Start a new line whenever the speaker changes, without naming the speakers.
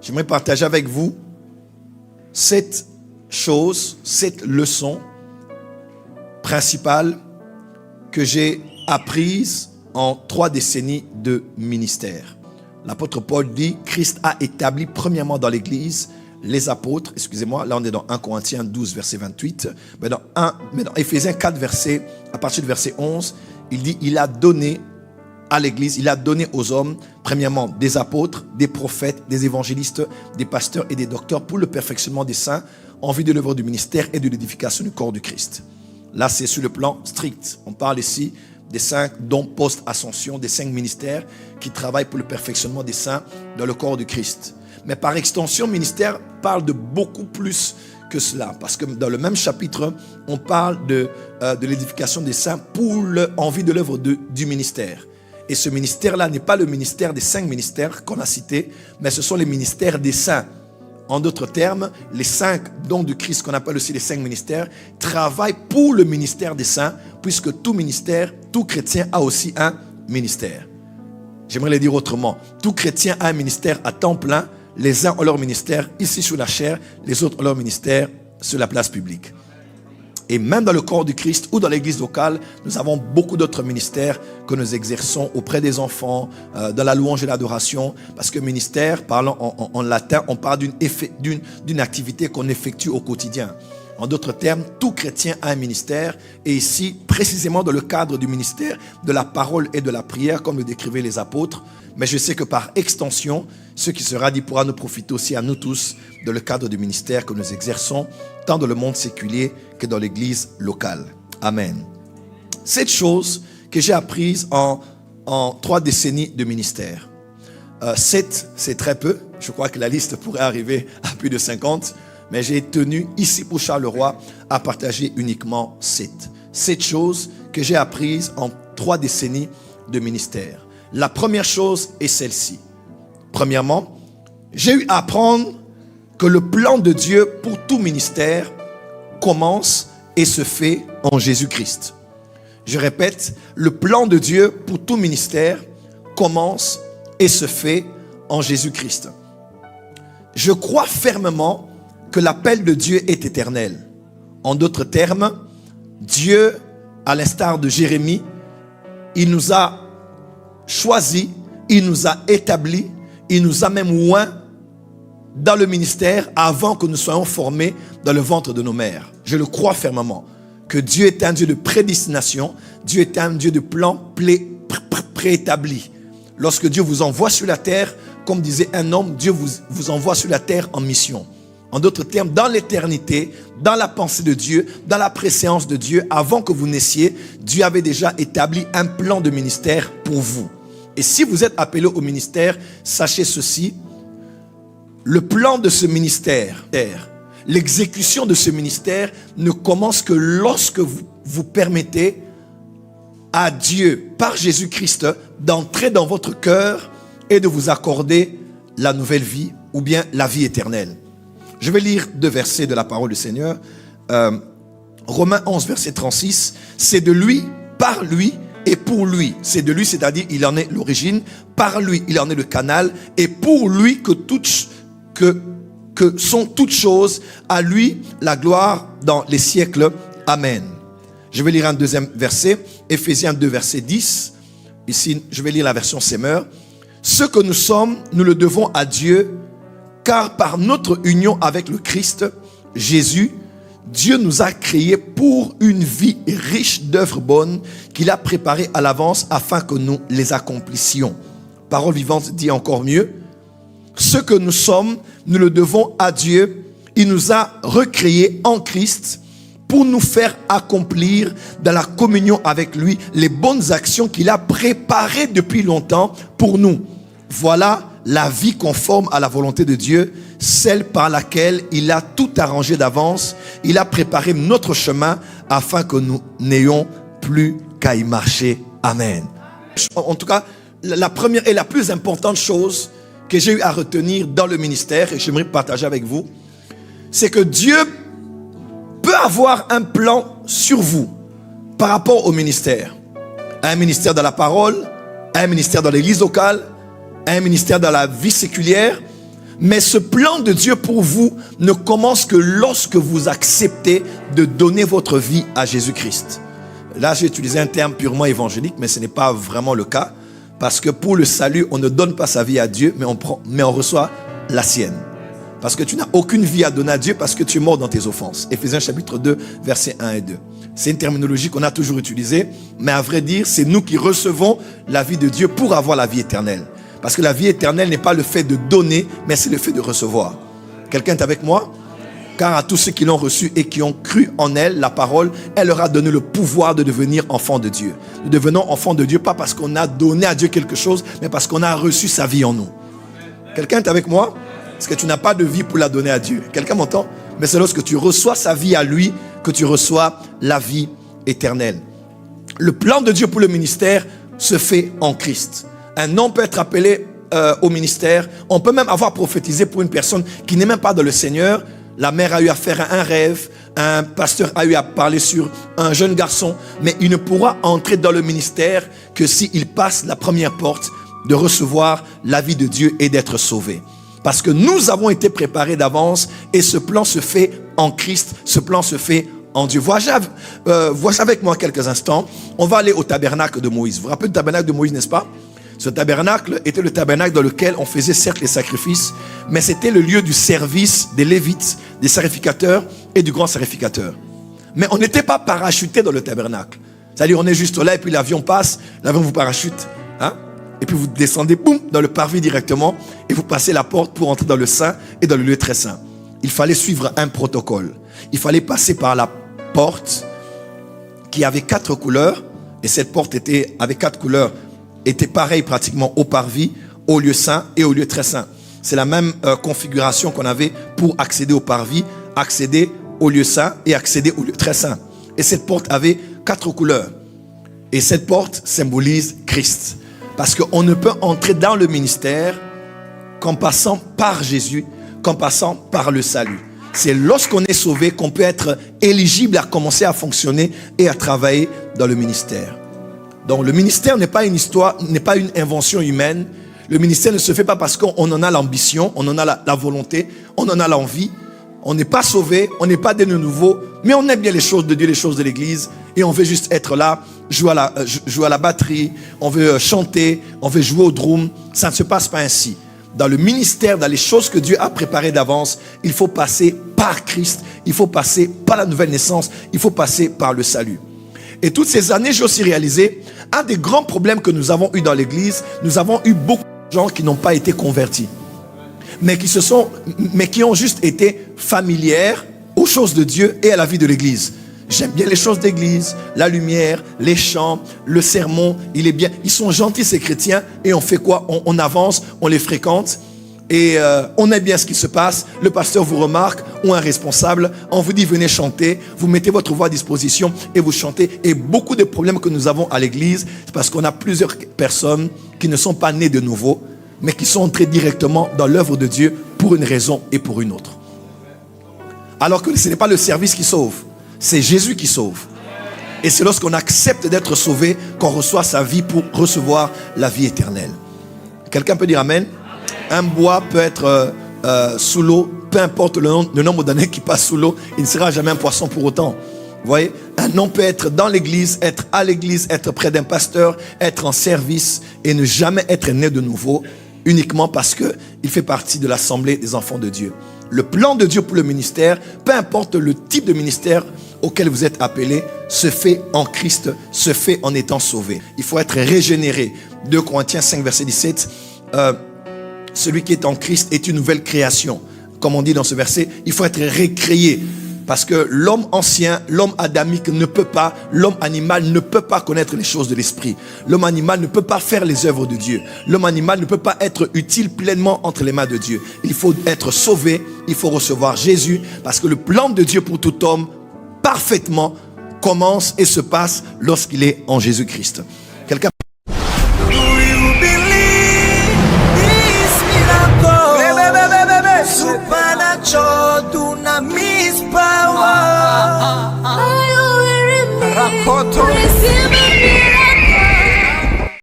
j'aimerais partager avec vous cette leçon principale que j'ai apprise en 3 décennies de ministère. L'apôtre Paul dit, Christ a établi premièrement dans l'Église les apôtres, là on est dans 1 Corinthiens 12, verset 28, mais dans Éphésiens 4, à partir du verset 11, il dit, il a donné à l'Église, il a donné aux hommes, premièrement, des apôtres, des prophètes, des évangélistes, des pasteurs et des docteurs pour le perfectionnement des saints en vue de l'œuvre du ministère et de l'édification du corps du Christ. Là, c'est sur le plan strict. On parle ici des 5 dons post-ascension, des 5 ministères qui travaillent pour le perfectionnement des saints dans le corps du Christ. Mais par extension, ministère parle de beaucoup plus que cela. Parce que dans le même chapitre, on parle de l'édification des saints en vue de l'œuvre du ministère. Et ce ministère-là n'est pas le ministère des 5 ministères qu'on a cités, mais ce sont les ministères des saints. En d'autres termes, les 5 dons du Christ, qu'on appelle aussi les 5 ministères, travaillent pour le ministère des saints, puisque tout ministère, tout chrétien a aussi un ministère. J'aimerais le dire autrement. Tout chrétien a un ministère à temps plein. Les uns ont leur ministère ici sur la chair, les autres ont leur ministère sur la place publique. Et même dans le corps du Christ ou dans l'église locale, nous avons beaucoup d'autres ministères que nous exerçons auprès des enfants, dans la louange et l'adoration. Parce que ministère, parlant en latin, on parle d'une activité qu'on effectue au quotidien. En d'autres termes, tout chrétien a un ministère. Et ici, précisément dans le cadre du ministère de la parole et de la prière, comme le décrivaient les apôtres. Mais je sais que par extension, ce qui sera dit pourra nous profiter aussi à nous tous dans le cadre du ministère que nous exerçons, tant dans le monde séculier que dans l'église locale. Amen. Cette chose que j'ai apprise en 3 décennies de ministère. 7, c'est très peu. Je crois que la liste pourrait arriver à plus de 50. Mais j'ai tenu ici pour Charleroi à partager uniquement 7. 7 choses que j'ai apprises en 3 décennies de ministère. La première chose est celle-ci. Premièrement, j'ai eu à apprendre que le plan de Dieu pour tout ministère commence et se fait en Jésus-Christ. Je répète, le plan de Dieu pour tout ministère commence et se fait en Jésus-Christ. Je crois fermement que l'appel de Dieu est éternel. En d'autres termes, Dieu, à l'instar de Jérémie, il nous a choisis, il nous a établis, il nous a même oints dans le ministère avant que nous soyons formés dans le ventre de nos mères. Je le crois fermement que Dieu est un Dieu de prédestination, Dieu est un Dieu de plan préétabli. Lorsque Dieu vous envoie sur la terre, comme disait un homme, Dieu vous envoie sur la terre en mission. En d'autres termes, dans l'éternité, dans la pensée de Dieu, dans la préséance de Dieu, avant que vous naissiez, Dieu avait déjà établi un plan de ministère pour vous. Et si vous êtes appelé au ministère, sachez ceci, le plan de ce ministère, l'exécution de ce ministère ne commence que lorsque vous permettez à Dieu, par Jésus-Christ, d'entrer dans votre cœur et de vous accorder la nouvelle vie ou bien la vie éternelle. Je vais lire 2 versets de la parole du Seigneur. Romains 11, verset 36. C'est de lui, par lui et pour lui. C'est de lui, c'est-à-dire il en est l'origine. Par lui, il en est le canal. Et pour lui que sont toutes choses. À lui, la gloire dans les siècles. Amen. Je vais lire un deuxième verset. Éphésiens 2, verset 10. Ici, je vais lire la version Semeur. Ce que nous sommes, nous le devons à Dieu. Car par notre union avec le Christ, Jésus, Dieu nous a créés pour une vie riche d'œuvres bonnes qu'il a préparées à l'avance afin que nous les accomplissions. Parole vivante dit encore mieux. Ce que nous sommes, nous le devons à Dieu. Il nous a recréés en Christ pour nous faire accomplir dans la communion avec lui les bonnes actions qu'il a préparées depuis longtemps pour nous. Voilà la vie conforme à la volonté de Dieu, celle par laquelle il a tout arrangé d'avance. Il a préparé notre chemin afin que nous n'ayons plus qu'à y marcher. Amen. En tout cas, la première et la plus importante chose que j'ai eu à retenir dans le ministère, et j'aimerais partager avec vous, c'est que Dieu peut avoir un plan sur vous par rapport au ministère. Un ministère dans la parole, un ministère dans l'église locale, un ministère dans la vie séculière. Mais ce plan de Dieu pour vous ne commence que lorsque vous acceptez de donner votre vie à Jésus-Christ. Là, j'ai utilisé un terme purement évangélique, mais ce n'est pas vraiment le cas. Parce que pour le salut, on ne donne pas sa vie à Dieu, mais on reçoit la sienne. Parce que tu n'as aucune vie à donner à Dieu parce que tu es mort dans tes offenses. Éphésiens chapitre 2, versets 1 et 2. C'est une terminologie qu'on a toujours utilisée, mais à vrai dire, c'est nous qui recevons la vie de Dieu pour avoir la vie éternelle. Parce que la vie éternelle n'est pas le fait de donner, mais c'est le fait de recevoir. Quelqu'un est avec moi? Car à tous ceux qui l'ont reçu et qui ont cru en elle, la parole, elle leur a donné le pouvoir de devenir enfants de Dieu. Nous devenons enfants de Dieu, pas parce qu'on a donné à Dieu quelque chose, mais parce qu'on a reçu sa vie en nous. Quelqu'un est avec moi? Parce que tu n'as pas de vie pour la donner à Dieu. Quelqu'un m'entend? Mais c'est lorsque tu reçois sa vie à lui que tu reçois la vie éternelle. Le plan de Dieu pour le ministère se fait en Christ. Un homme peut être appelé au ministère. On peut même avoir prophétisé pour une personne qui n'est même pas dans le Seigneur. La mère a eu à faire un rêve. Un pasteur a eu à parler sur un jeune garçon. Mais il ne pourra entrer dans le ministère que s'il passe la première porte de recevoir la vie de Dieu et d'être sauvé. Parce que nous avons été préparés d'avance et ce plan se fait en Christ. Ce plan se fait en Dieu. Voici avec moi quelques instants. On va aller au tabernacle de Moïse. Vous vous rappelez du tabernacle de Moïse, n'est-ce pas? Ce tabernacle était le tabernacle dans lequel on faisait certes les sacrifices, mais c'était le lieu du service des Lévites, des sacrificateurs et du grand sacrificateur. Mais on n'était pas parachuté dans le tabernacle. C'est-à-dire on est juste là et puis l'avion passe, l'avion vous parachute, hein? Et puis vous descendez, boum, dans le parvis directement et vous passez la porte pour entrer dans le saint et dans le lieu très saint. Il fallait suivre un protocole. Il fallait passer par la porte qui avait 4 couleurs et cette porte avec 4 couleurs était pareille pratiquement au parvis, au lieu saint et au lieu très saint. C'est la même configuration qu'on avait pour accéder au parvis, accéder au lieu saint et accéder au lieu très saint. Et cette porte avait 4 couleurs. Et cette porte symbolise Christ. Parce qu'on ne peut entrer dans le ministère qu'en passant par Jésus, qu'en passant par le salut. C'est lorsqu'on est sauvé qu'on peut être éligible à commencer à fonctionner et à travailler dans le ministère. Donc le ministère n'est pas une histoire, n'est pas une invention humaine. Le ministère ne se fait pas parce qu'on en a l'ambition, on en a la volonté, on en a l'envie. On n'est pas sauvé, on n'est pas né de nouveau, mais on aime bien les choses de Dieu, les choses de l'église. Et on veut juste être là, jouer à la batterie, on veut chanter, on veut jouer au drum. Ça ne se passe pas ainsi. Dans le ministère, dans les choses que Dieu a préparées d'avance, il faut passer par Christ, il faut passer par la nouvelle naissance, il faut passer par le salut. Et toutes ces années, j'ai aussi réalisé, un des grands problèmes que nous avons eu dans l'église, nous avons eu beaucoup de gens qui n'ont pas été convertis. Mais qui ont juste été familières aux choses de Dieu et à la vie de l'église. J'aime bien les choses d'église, la lumière, les chants, le sermon, il est bien. Ils sont gentils ces chrétiens et on fait quoi? On avance, on les fréquente et on aime bien ce qui se passe. Le pasteur vous remarque ou un responsable, on vous dit venez chanter, vous mettez votre voix à disposition et vous chantez. Et beaucoup de problèmes que nous avons à l'église, c'est parce qu'on a plusieurs personnes qui ne sont pas nées de nouveau, mais qui sont entrés directement dans l'œuvre de Dieu pour une raison et pour une autre. Alors que ce n'est pas le service qui sauve, c'est Jésus qui sauve. Et c'est lorsqu'on accepte d'être sauvé qu'on reçoit sa vie pour recevoir la vie éternelle. Quelqu'un peut dire Amen? Un bois peut être sous l'eau, peu importe le nombre d'années qu'il passe sous l'eau, il ne sera jamais un poisson pour autant. Vous voyez, un homme peut être dans l'église, être à l'église, être près d'un pasteur, être en service et ne jamais être né de nouveau, uniquement parce qu'il fait partie de l'assemblée des enfants de Dieu. Le plan de Dieu pour le ministère, peu importe le type de ministère auquel vous êtes appelé, se fait en Christ, se fait en étant sauvé. Il faut être régénéré. 2 Corinthiens 5, verset 17, celui qui est en Christ est une nouvelle création. Comme on dit dans ce verset, il faut être récréé. Parce que l'homme ancien, l'homme adamique ne peut pas, l'homme animal ne peut pas connaître les choses de l'esprit. L'homme animal ne peut pas faire les œuvres de Dieu. L'homme animal ne peut pas être utile pleinement entre les mains de Dieu. Il faut être sauvé, il faut recevoir Jésus, parce que le plan de Dieu pour tout homme, parfaitement, commence et se passe lorsqu'il est en Jésus-Christ.